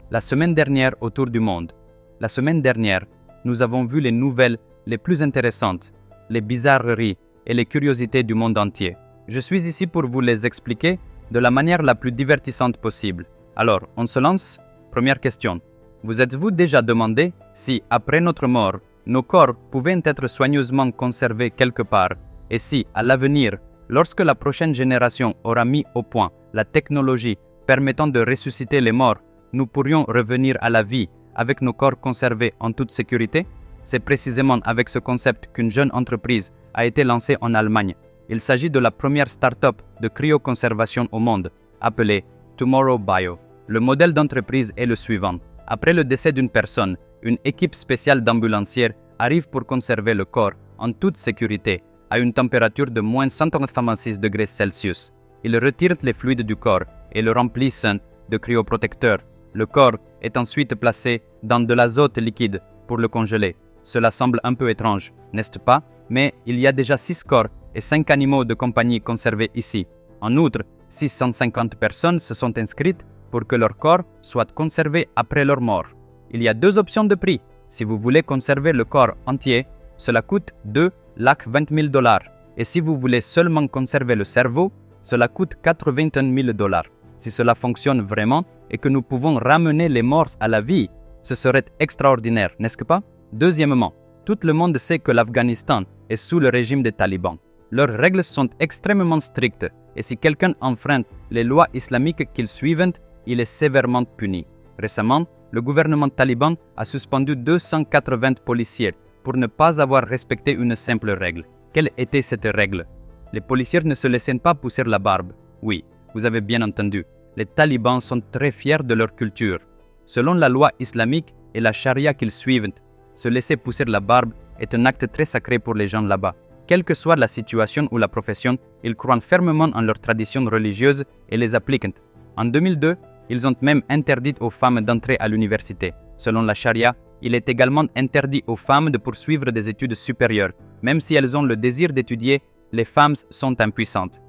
La semaine dernière autour du monde. La semaine dernière, nous avons vu les nouvelles les plus intéressantes, les bizarreries et les curiosités du monde entier. Je suis ici pour vous les expliquer de la manière la plus divertissante possible. Alors, on se lance? Première question. Vous êtes-vous déjà demandé si, après notre mort, nos corps pouvaient être soigneusement conservés quelque part et si, à l'avenir, lorsque la prochaine génération aura mis au point la technologie permettant de ressusciter les morts, nous pourrions revenir à la vie avec nos corps conservés en toute sécurité? C'est précisément avec ce concept qu'une jeune entreprise a été lancée en Allemagne. Il s'agit de la première start-up de cryoconservation au monde, appelée Tomorrow Bio. Le modèle d'entreprise est le suivant. Après le décès d'une personne, une équipe spéciale d'ambulanciers arrive pour conserver le corps en toute sécurité à une température de moins 186 degrés Celsius. Ils retirent les fluides du corps et le remplissent de cryoprotecteurs. Le corps est ensuite placé dans de l'azote liquide pour le congeler. Cela semble un peu étrange, n'est-ce pas? Mais il y a déjà 6 corps et 5 animaux de compagnie conservés ici. En outre, 650 personnes se sont inscrites pour que leur corps soit conservé après leur mort. Il y a 2 options de prix. Si vous voulez conserver le corps entier, cela coûte 2,20 000 $. Et si vous voulez seulement conserver le cerveau, cela coûte 81 000 $. Si cela fonctionne vraiment et que nous pouvons ramener les morts à la vie, ce serait extraordinaire, n'est-ce pas? Deuxièmement, tout le monde sait que l'Afghanistan est sous le régime des talibans. Leurs règles sont extrêmement strictes et si quelqu'un enfreint les lois islamiques qu'ils suivent, il est sévèrement puni. Récemment, le gouvernement taliban a suspendu 280 policiers pour ne pas avoir respecté une simple règle. Quelle était cette règle? Les policiers ne se laissaient pas pousser la barbe. Oui, vous avez bien entendu. Les talibans sont très fiers de leur culture. Selon la loi islamique et la charia qu'ils suivent, se laisser pousser la barbe est un acte très sacré pour les gens là-bas. Quelle que soit la situation ou la profession, ils croient fermement en leurs traditions religieuses et les appliquent. En 2002, ils ont même interdit aux femmes d'entrer à l'université. Selon la charia, il est également interdit aux femmes de poursuivre des études supérieures. Même si elles ont le désir d'étudier, les femmes sont impuissantes.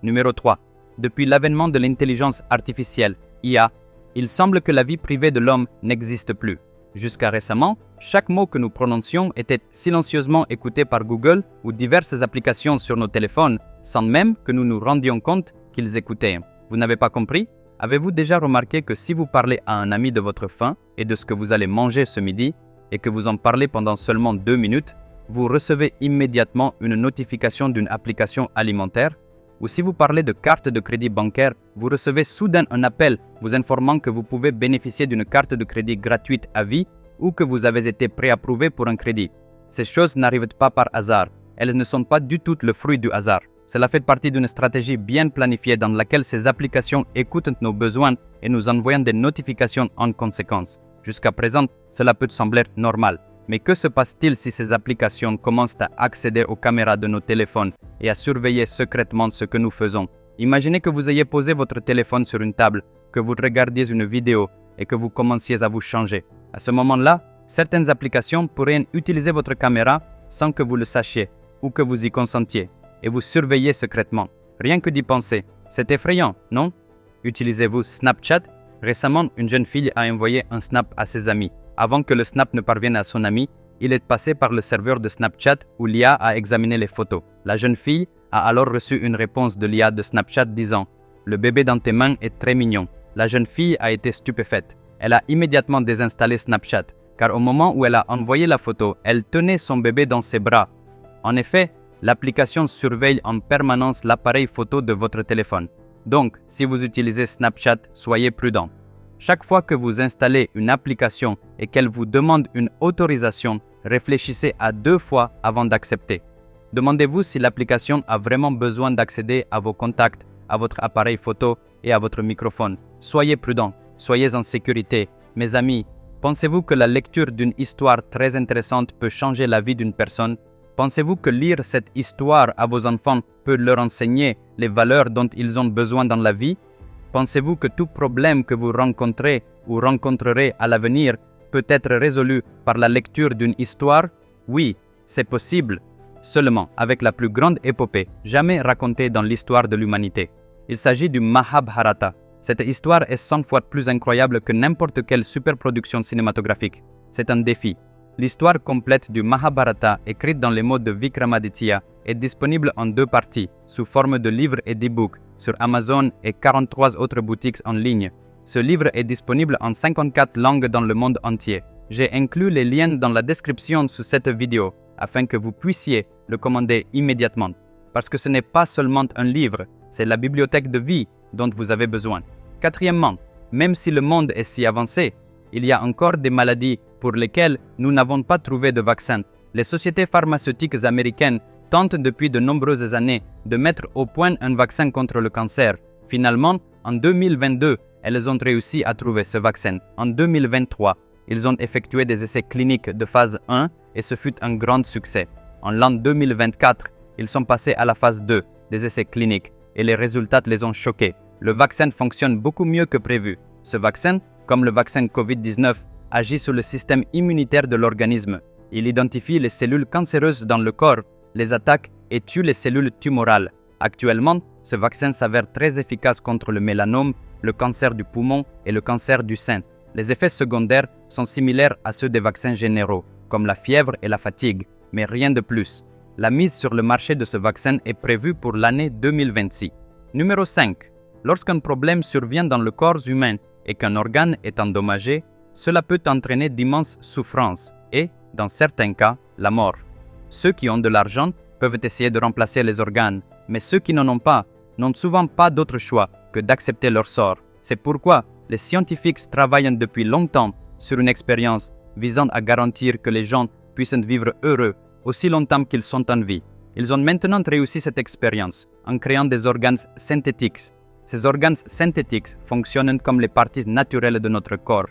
Numéro 3. Depuis l'avènement de l'intelligence artificielle, IA, il semble que la vie privée de l'homme n'existe plus. Jusqu'à récemment, chaque mot que nous prononcions était silencieusement écouté par Google ou diverses applications sur nos téléphones, sans même que nous nous rendions compte qu'ils écoutaient. Vous n'avez pas compris? Avez-vous déjà remarqué que si vous parlez à un ami de votre faim et de ce que vous allez manger ce midi, et que vous en parlez pendant seulement 2 minutes, vous recevez immédiatement une notification d'une application alimentaire? Ou si vous parlez de carte de crédit bancaire, vous recevez soudain un appel vous informant que vous pouvez bénéficier d'une carte de crédit gratuite à vie ou que vous avez été préapprouvé pour un crédit. Ces choses n'arrivent pas par hasard. Elles ne sont pas du tout le fruit du hasard. Cela fait partie d'une stratégie bien planifiée dans laquelle ces applications écoutent nos besoins et nous envoient des notifications en conséquence. Jusqu'à présent, cela peut sembler normal. Mais que se passe-t-il si ces applications commencent à accéder aux caméras de nos téléphones et à surveiller secrètement ce que nous faisons? Imaginez que vous ayez posé votre téléphone sur une table, que vous regardiez une vidéo et que vous commenciez à vous changer. À ce moment-là, certaines applications pourraient utiliser votre caméra sans que vous le sachiez ou que vous y consentiez et vous surveiller secrètement. Rien que d'y penser, c'est effrayant, non? Utilisez-vous Snapchat? Récemment, une jeune fille a envoyé un snap à ses amis. Avant que le snap ne parvienne à son ami, il est passé par le serveur de Snapchat où l'IA a examiné les photos. La jeune fille a alors reçu une réponse de l'IA de Snapchat disant « Le bébé dans tes mains est très mignon ». La jeune fille a été stupéfaite. Elle a immédiatement désinstallé Snapchat, car au moment où elle a envoyé la photo, elle tenait son bébé dans ses bras. En effet, l'application surveille en permanence l'appareil photo de votre téléphone. Donc, si vous utilisez Snapchat, soyez prudent. Chaque fois que vous installez une application et qu'elle vous demande une autorisation, réfléchissez à 2 fois avant d'accepter. Demandez-vous si l'application a vraiment besoin d'accéder à vos contacts, à votre appareil photo et à votre microphone. Soyez prudent, soyez en sécurité. Mes amis, pensez-vous que la lecture d'une histoire très intéressante peut changer la vie d'une personne? Pensez-vous que lire cette histoire à vos enfants peut leur enseigner les valeurs dont ils ont besoin dans la vie? Pensez-vous que tout problème que vous rencontrez ou rencontrerez à l'avenir peut être résolu par la lecture d'une histoire? Oui, c'est possible, seulement avec la plus grande épopée jamais racontée dans l'histoire de l'humanité. Il s'agit du Mahabharata. Cette histoire est 100 fois plus incroyable que n'importe quelle superproduction cinématographique. C'est un défi. L'histoire complète du Mahabharata, écrite dans les mots de Vikramaditya, est disponible en 2 parties, sous forme de livres et d'e-books, sur Amazon et 43 autres boutiques en ligne. Ce livre est disponible en 54 langues dans le monde entier. J'ai inclus les liens dans la description sous cette vidéo, afin que vous puissiez le commander immédiatement. Parce que ce n'est pas seulement un livre, c'est la bibliothèque de vie dont vous avez besoin. Quatrièmement, même si le monde est si avancé, il y a encore des maladies pour lesquelles nous n'avons pas trouvé de vaccin. Les sociétés pharmaceutiques américaines tentent depuis de nombreuses années de mettre au point un vaccin contre le cancer. Finalement, en 2022, elles ont réussi à trouver ce vaccin. En 2023, ils ont effectué des essais cliniques de phase 1 et ce fut un grand succès. En l'an 2024, ils sont passés à la phase 2 des essais cliniques et les résultats les ont choqués. Le vaccin fonctionne beaucoup mieux que prévu. Ce vaccin, comme le vaccin COVID-19, agit sur le système immunitaire de l'organisme. Il identifie les cellules cancéreuses dans le corps, les attaque et tue les cellules tumorales. Actuellement, ce vaccin s'avère très efficace contre le mélanome, le cancer du poumon et le cancer du sein. Les effets secondaires sont similaires à ceux des vaccins généraux, comme la fièvre et la fatigue, mais rien de plus. La mise sur le marché de ce vaccin est prévue pour l'année 2026. Numéro 5. Lorsqu'un problème survient dans le corps humain et qu'un organe est endommagé, cela peut entraîner d'immenses souffrances et, dans certains cas, la mort. Ceux qui ont de l'argent peuvent essayer de remplacer les organes, mais ceux qui n'en ont pas n'ont souvent pas d'autre choix que d'accepter leur sort. C'est pourquoi les scientifiques travaillent depuis longtemps sur une expérience visant à garantir que les gens puissent vivre heureux aussi longtemps qu'ils sont en vie. Ils ont maintenant réussi cette expérience en créant des organes synthétiques. Ces organes synthétiques fonctionnent comme les parties naturelles de notre corps.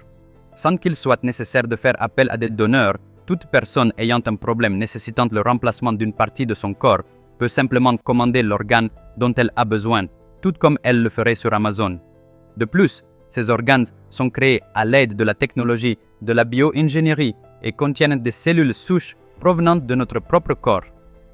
Sans qu'il soit nécessaire de faire appel à des donneurs, toute personne ayant un problème nécessitant le remplacement d'une partie de son corps peut simplement commander l'organe dont elle a besoin, tout comme elle le ferait sur Amazon. De plus, ces organes sont créés à l'aide de la technologie de la bio-ingénierie et contiennent des cellules souches provenant de notre propre corps.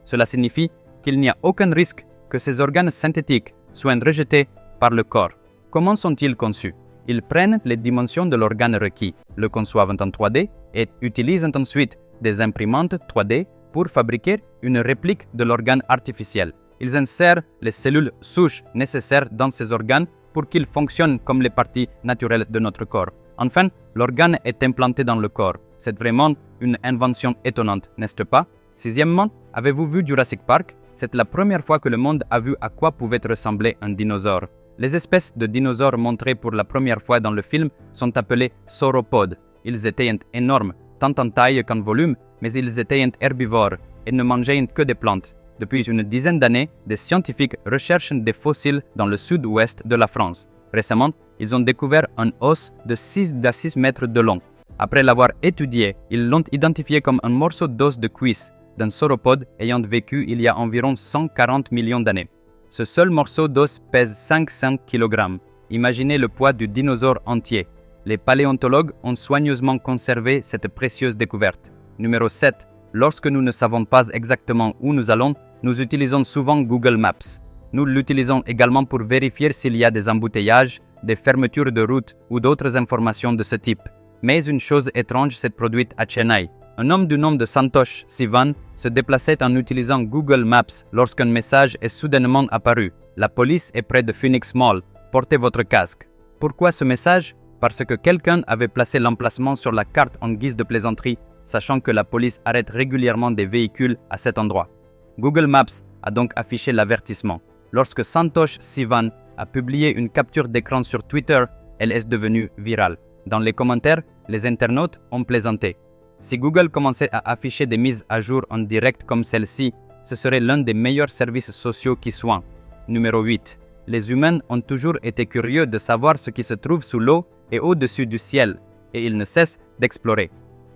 Cela signifie qu'il n'y a aucun risque que ces organes synthétiques soient rejetés par le corps. Comment sont-ils conçus? Ils prennent les dimensions de l'organe requis, le conçoivent en 3D et utilisent ensuite des imprimantes 3D pour fabriquer une réplique de l'organe artificiel. Ils insèrent les cellules souches nécessaires dans ces organes pour qu'ils fonctionnent comme les parties naturelles de notre corps. Enfin, l'organe est implanté dans le corps. C'est vraiment une invention étonnante, n'est-ce pas? Sixièmement, avez-vous vu Jurassic Park? C'est la première fois que le monde a vu à quoi pouvait ressembler un dinosaure. Les espèces de dinosaures montrées pour la première fois dans le film sont appelées sauropodes. Ils étaient énormes, tant en taille qu'en volume, mais ils étaient herbivores et ne mangeaient que des plantes. Depuis une dizaine d'années, des scientifiques recherchent des fossiles dans le sud-ouest de la France. Récemment, ils ont découvert un os de 6 à 6 mètres de long. Après l'avoir étudié, ils l'ont identifié comme un morceau d'os de cuisse d'un sauropode ayant vécu il y a environ 140 millions d'années. Ce seul morceau d'os pèse 500 kg. Imaginez le poids du dinosaure entier. Les paléontologues ont soigneusement conservé cette précieuse découverte. Numéro 7. Lorsque nous ne savons pas exactement où nous allons, nous utilisons souvent Google Maps. Nous l'utilisons également pour vérifier s'il y a des embouteillages, des fermetures de routes ou d'autres informations de ce type. Mais une chose étrange s'est produite à Chennai. Un homme du nom de Santosh Sivan se déplaçait en utilisant Google Maps lorsqu'un message est soudainement apparu. La police est près de Phoenix Mall. Portez votre casque. Pourquoi ce message? Parce que quelqu'un avait placé l'emplacement sur la carte en guise de plaisanterie, sachant que la police arrête régulièrement des véhicules à cet endroit. Google Maps a donc affiché l'avertissement. Lorsque Santosh Sivan a publié une capture d'écran sur Twitter, elle est devenue virale. Dans les commentaires, les internautes ont plaisanté. Si Google commençait à afficher des mises à jour en direct comme celle-ci, ce serait l'un des meilleurs services sociaux qui soient. Numéro 8. Les humains ont toujours été curieux de savoir ce qui se trouve sous l'eau et au-dessus du ciel, et ils ne cessent d'explorer.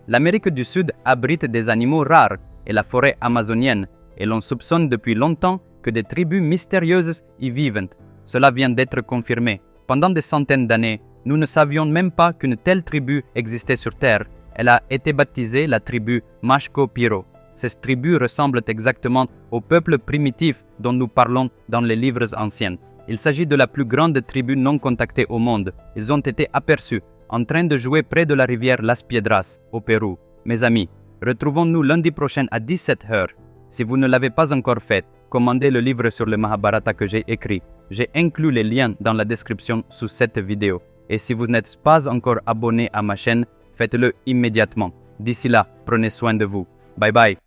L'Amérique du Sud abrite des animaux rares et la forêt amazonienne, et l'on soupçonne depuis longtemps que des tribus mystérieuses y vivent. Cela vient d'être confirmé. Pendant des centaines d'années, nous ne savions même pas qu'une telle tribu existait sur Terre. Elle a été baptisée la tribu Mashko-Piro. Ces tribus ressemblent exactement au peuple primitif dont nous parlons dans les livres anciens. Il s'agit de la plus grande tribu non contactée au monde. Ils ont été aperçus en train de jouer près de la rivière Las Piedras, au Pérou. Mes amis, retrouvons-nous lundi prochain à 17h. Si vous ne l'avez pas encore fait, commandez le livre sur le Mahabharata que j'ai écrit. J'ai inclus les liens dans la description sous cette vidéo. Et si vous n'êtes pas encore abonné à ma chaîne, faites-le immédiatement. D'ici là, prenez soin de vous. Bye bye.